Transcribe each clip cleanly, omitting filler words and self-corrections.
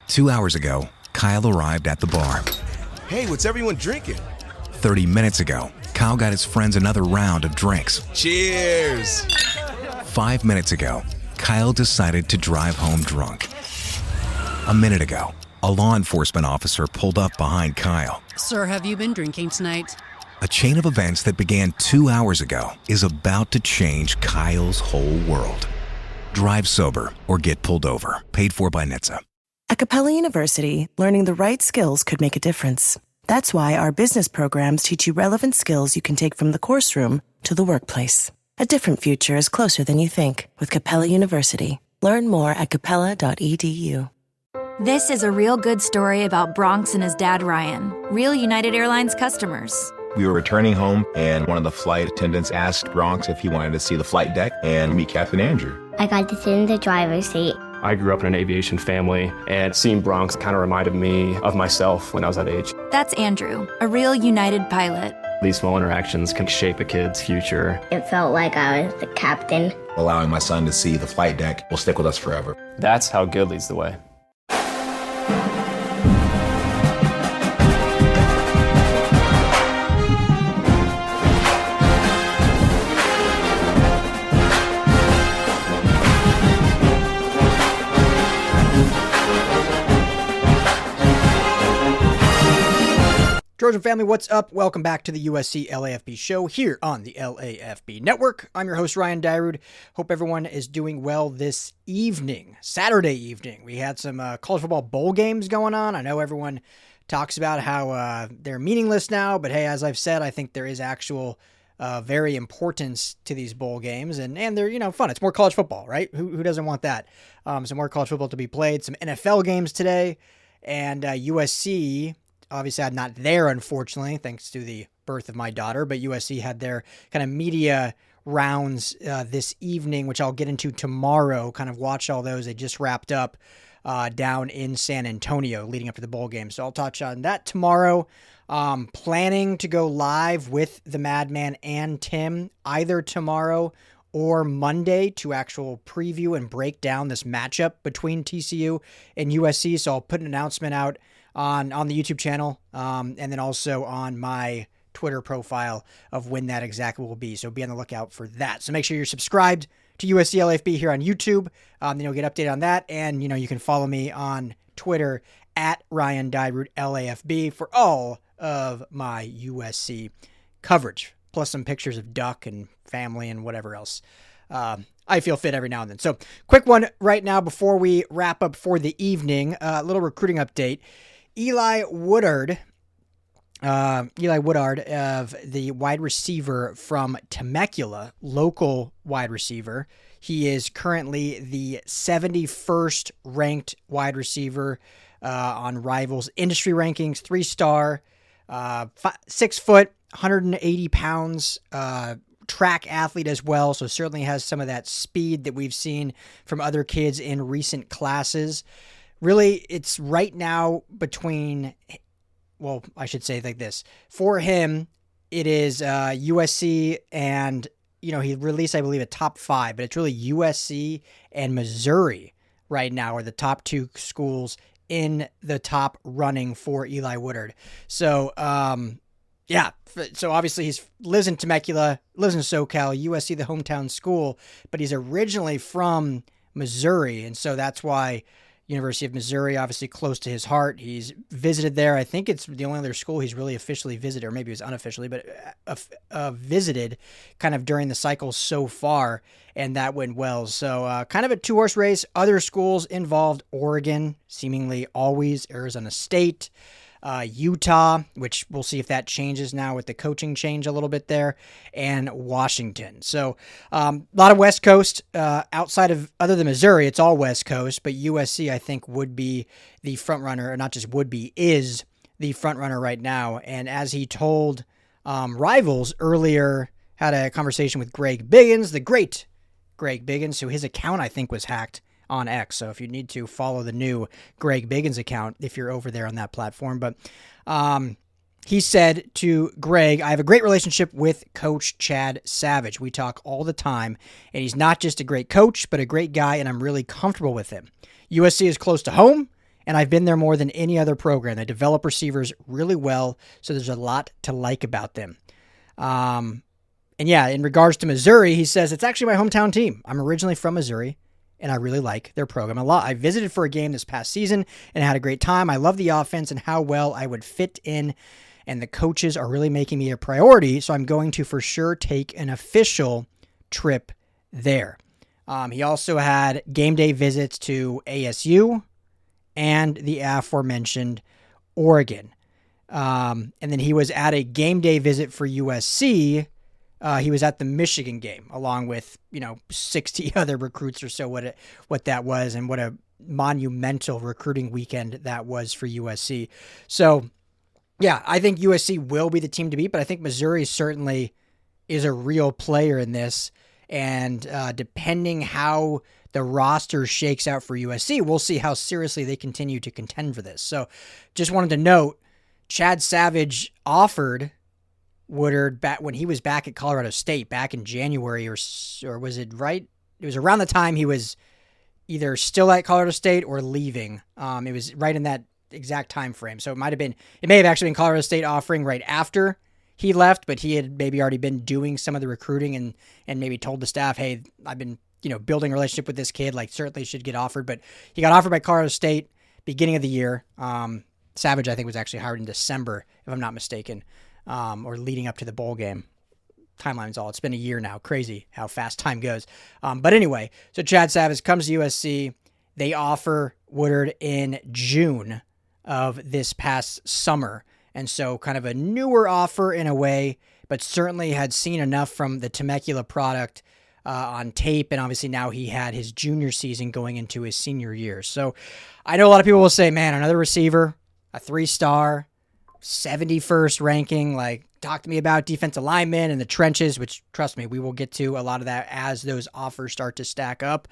2 hours ago, Kyle arrived at the bar. Hey, what's everyone drinking? 30 minutes ago, Kyle got his friends another round of drinks. Cheers! 5 minutes ago, Kyle decided to drive home drunk. A minute ago, a law enforcement officer pulled up behind Kyle. Sir, have you been drinking tonight? A chain of events that began 2 hours ago is about to change Kyle's whole world. Drive sober or get pulled over. Paid for by NHTSA. At Capella University, learning the right skills could make a difference. That's why our business programs teach you relevant skills you can take from the course room to the workplace. A different future is closer than you think with Capella University. Learn more at capella.edu. This is a real good story about Bronx and his dad, Ryan, real United Airlines customers. We were returning home, and one of the flight attendants asked Bronx if he wanted to see the flight deck and meet Captain Andrew. I got to sit in the driver's seat. I grew up in an aviation family, and seeing Bronx kind of reminded me of myself when I was that age. That's Andrew, a real United pilot. These small interactions can shape a kid's future. It felt like I was the captain. Allowing my son to see the flight deck will stick with us forever. That's how good leads the way. Trojan family, what's up? Welcome back to the USC LAFB show here on the LAFB network. I'm your host, Ryan Dyrud. Hope everyone is doing well this evening, Saturday evening. We had some college football bowl games going on. I know everyone talks about how they're meaningless now, but hey, as I've said, I think there is actual very importance to these bowl games, and they're, fun. It's more college football, right? Who doesn't want that? Some more college football to be played, some NFL games today, and USC. Obviously, I'm not there, unfortunately, thanks to the birth of my daughter, but USC had their kind of media rounds this evening, which I'll get into tomorrow, kind of watch all those. They just wrapped up down in San Antonio leading up to the bowl game. So I'll touch on that tomorrow. Planning to go live with the Madman and Tim either tomorrow or Monday to actual preview and break down this matchup between TCU and USC. So I'll put an announcement out on the YouTube channel, and then also on my Twitter profile of when that exactly will be. So be on the lookout for that. So make sure you're subscribed to USC LAFB here on YouTube. Then you'll get updated on that. And, you can follow me on Twitter at Ryan Dyrud LAFB for all of my USC coverage, plus some pictures of Duck and family and whatever else I feel fit every now and then. So quick one right now before we wrap up for the evening, a little recruiting update. Eli Woodard of the wide receiver from Temecula, local wide receiver. He is currently the 71st ranked wide receiver on Rivals industry rankings, 3-star, 6 foot, 180 pounds, track athlete as well. So certainly has some of that speed that we've seen from other kids in recent classes. Really, it's right now between, well, I should say it like this. For him, it is USC and, he released, I believe, a top 5, but it's really USC and Missouri right now are the top 2 schools in the top running for Eli Woodard. So, so obviously he lives in Temecula, lives in SoCal, USC, the hometown school, but he's originally from Missouri, and so that's why University of Missouri, obviously close to his heart. He's visited there. I think it's the only other school he's really officially visited, or maybe it was unofficially, but visited kind of during the cycle so far, and that went well. So kind of a 2-horse race. Other schools involved: Oregon, seemingly always, Arizona State, Utah, which we'll see if that changes now with the coaching change a little bit there, and Washington. So a lot of West Coast, outside of, other than Missouri, it's all West Coast, but USC I think would be the front runner, or not just would be, is the front runner right now. And as he told Rivals earlier, had a conversation with Greg Biggins, the great Greg Biggins, who his account I think was hacked on X. So if you need to follow the new Greg Biggins account, if you're over there on that platform. But he said to Greg, I have a great relationship with Coach Chad Savage. We talk all the time, and he's not just a great coach, but a great guy, and I'm really comfortable with him. USC is close to home, and I've been there more than any other program. They develop receivers really well, so there's a lot to like about them. And yeah, in regards to Missouri, he says, it's actually my hometown team. I'm originally from Missouri, and I really like their program a lot. I visited for a game this past season and had a great time. I love the offense and how well I would fit in, and the coaches are really making me a priority, so I'm going to for sure take an official trip there. He also had game day visits to ASU and the aforementioned Oregon. And then he was at a game day visit for USC. He was at the Michigan game along with, 60 other recruits or so, what that was, and what a monumental recruiting weekend that was for USC. So, yeah, I think USC will be the team to beat, but I think Missouri certainly is a real player in this. And depending how the roster shakes out for USC, we'll see how seriously they continue to contend for this. So just wanted to note, Chad Savage offered Woodard back when he was back at Colorado State back in January, or was it right? It was around the time he was either still at Colorado State or leaving. It was right in that exact time frame. So it may have actually been Colorado State offering right after he left, but he had maybe already been doing some of the recruiting and maybe told the staff, hey, I've been, building a relationship with this kid, like certainly should get offered. But he got offered by Colorado State beginning of the year. Savage, I think, was actually hired in December, if I'm not mistaken, or leading up to the bowl game. Timeline's all. It's been a year now. Crazy how fast time goes. But anyway, so Chad Savage comes to USC. They offer Woodard in June of this past summer. And so kind of a newer offer in a way, but certainly had seen enough from the Temecula product on tape. And obviously now he had his junior season going into his senior year. So I know a lot of people will say, man, another receiver, a 3-star, 71st ranking, like talk to me about defensive linemen and the trenches, which trust me, we will get to a lot of that as those offers start to stack up.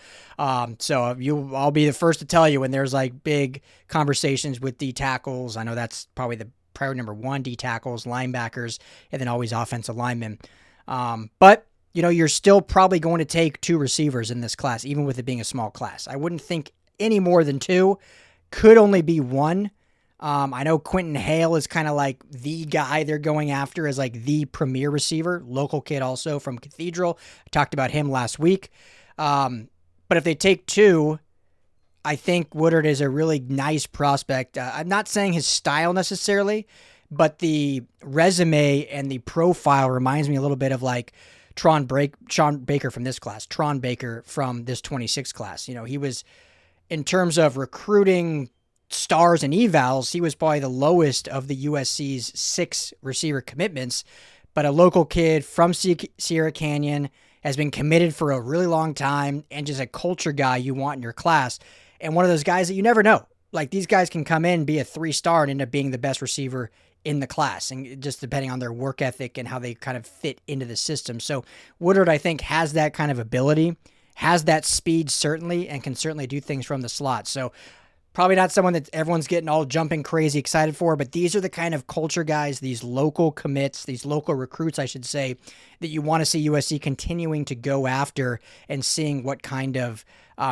So I'll be the first to tell you when there's like big conversations with D tackles. I know that's probably the priority number one, D tackles, linebackers, and then always offensive linemen. But you're still probably going to take 2 receivers in this class, even with it being a small class. I wouldn't think any more than 2. Could only be 1. I know Quentin Hale is kind of like the guy they're going after as like the premier receiver, local kid also from Cathedral. I talked about him last week. But if they take 2, I think Woodard is a really nice prospect. I'm not saying his style necessarily, but the resume and the profile reminds me a little bit of like Sean Baker from this class, Tron Baker from this 26 class. He was, in terms of recruiting stars and evals, he was probably the lowest of the USC's 6 receiver commitments, but a local kid from Sierra Canyon has been committed for a really long time and just a culture guy you want in your class. And one of those guys that you never know. Like these guys can come in, be a 3-star and end up being the best receiver in the class, and just depending on their work ethic and how they kind of fit into the system. So Woodard, I think, has that kind of ability, has that speed certainly, and can certainly do things from the slot. So probably not someone that everyone's getting all jumping crazy excited for, but these are the kind of culture guys, these local commits, these local recruits, I should say, that you want to see USC continuing to go after and seeing what kind of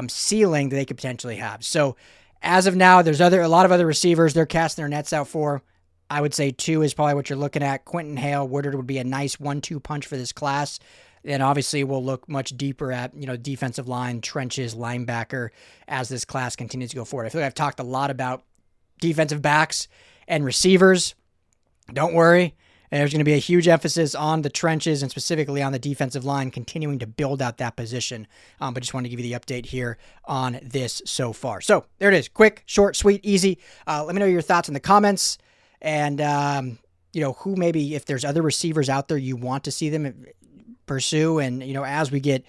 ceiling they could potentially have. So as of now, there's a lot of other receivers they're casting their nets out for. I would say 2 is probably what you're looking at. Quentin Hale, Woodard would be a nice 1-2 punch for this class. And obviously we'll look much deeper at, defensive line, trenches, linebacker as this class continues to go forward. I feel like I've talked a lot about defensive backs and receivers. Don't worry. There's going to be a huge emphasis on the trenches and specifically on the defensive line, continuing to build out that position. But just wanted to give you the update here on this so far. So there it is. Quick, short, sweet, easy. Let me know your thoughts in the comments. And, who maybe, if there's other receivers out there you want to see them pursue. And, as we get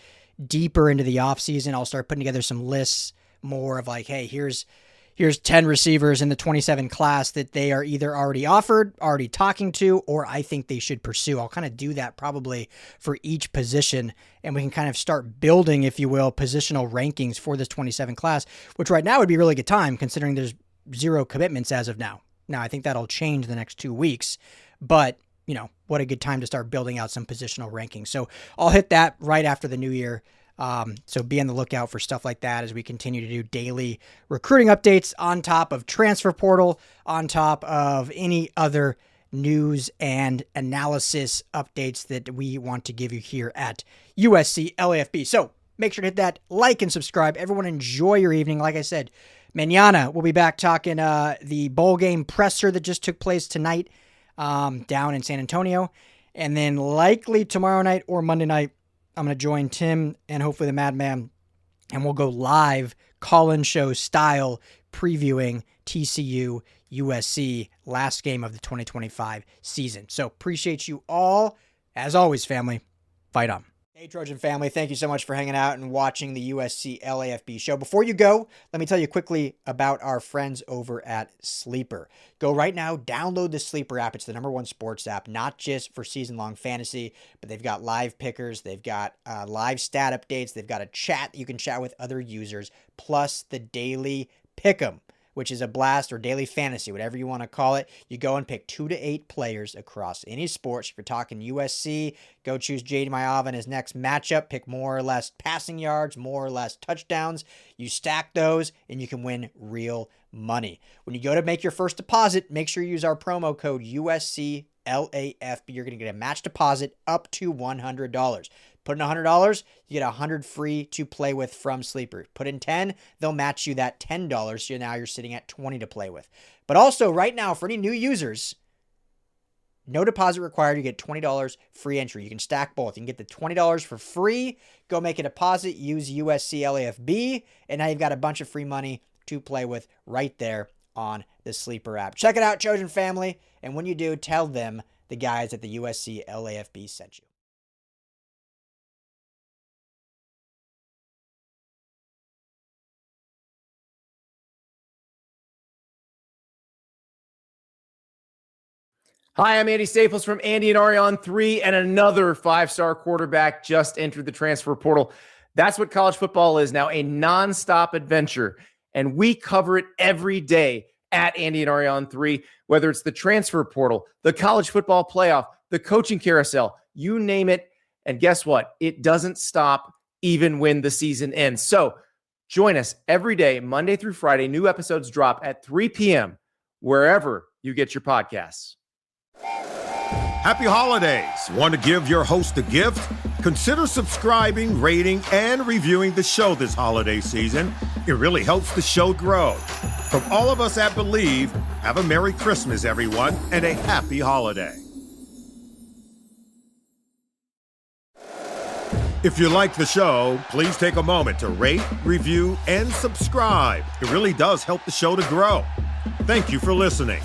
deeper into the offseason, I'll start putting together some lists more of like, hey, here's 10 receivers in the 27 class that they are either already offered, already talking to, or I think they should pursue. I'll kind of do that probably for each position, and we can kind of start building, if you will, positional rankings for this 27 class, which right now would be a really good time considering there's 0 commitments as of now. Now, I think that'll change the next 2 weeks, but what a good time to start building out some positional rankings. So I'll hit that right after the new year. So be on the lookout for stuff like that as we continue to do daily recruiting updates on top of transfer portal, on top of any other news and analysis updates that we want to give you here at USC LAFB. So make sure to hit that like and subscribe. Everyone enjoy your evening. Like I said, mañana we'll be back talking the bowl game presser that just took place tonight down in San Antonio. And then likely tomorrow night or Monday night, I'm going to join Tim and hopefully the Madman, and we'll go live call-in show style previewing TCU USC last game of the 2025 season. So appreciate you all. As always, family, fight on. Hey, Trojan family, thank you so much for hanging out and watching the USC LAFB show. Before you go, let me tell you quickly about our friends over at Sleeper. Go right now, download the Sleeper app. It's the #1 sports app, not just for season-long fantasy, but they've got live pickers, they've got live stat updates, they've got a chat you can chat with other users, plus the daily pick'em, which is a blast, or daily fantasy, whatever you want to call it. You go and pick 2 to 8 players across any sports. If you're talking USC, go choose J.D. Mayav in his next matchup. Pick more or less passing yards, more or less touchdowns. You stack those, and you can win real money. When you go to make your first deposit, make sure you use our promo code USCLAFB. You're going to get a match deposit up to $100. Put in $100, you get $100 free to play with from Sleeper. Put in $10, they'll match you that $10. So now you're sitting at $20 to play with. But also right now, for any new users, no deposit required. You get $20 free entry. You can stack both. You can get the $20 for free. Go make a deposit. Use USC LAFB. And now you've got a bunch of free money to play with right there on the Sleeper app. Check it out, Trojan family. And when you do, tell them the guys at the USC LAFB sent you. Hi, I'm Andy Staples from Andy and Ari on 3, and another 5-star quarterback just entered the transfer portal. That's what college football is now, a nonstop adventure, and we cover it every day at Andy and Ari on 3, whether it's the transfer portal, the college football playoff, the coaching carousel, you name it, and guess what? It doesn't stop even when the season ends. So join us every day, Monday through Friday. New episodes drop at 3 p.m. wherever you get your podcasts. Happy holidays. Want to give your host a gift? Consider subscribing, rating, and reviewing the show this holiday season. It really helps the show grow. From all of us at Believe, have a Merry Christmas, everyone, and a happy holiday. If you like the show, please take a moment to rate, review, and subscribe. It really does help the show to grow. Thank you for listening.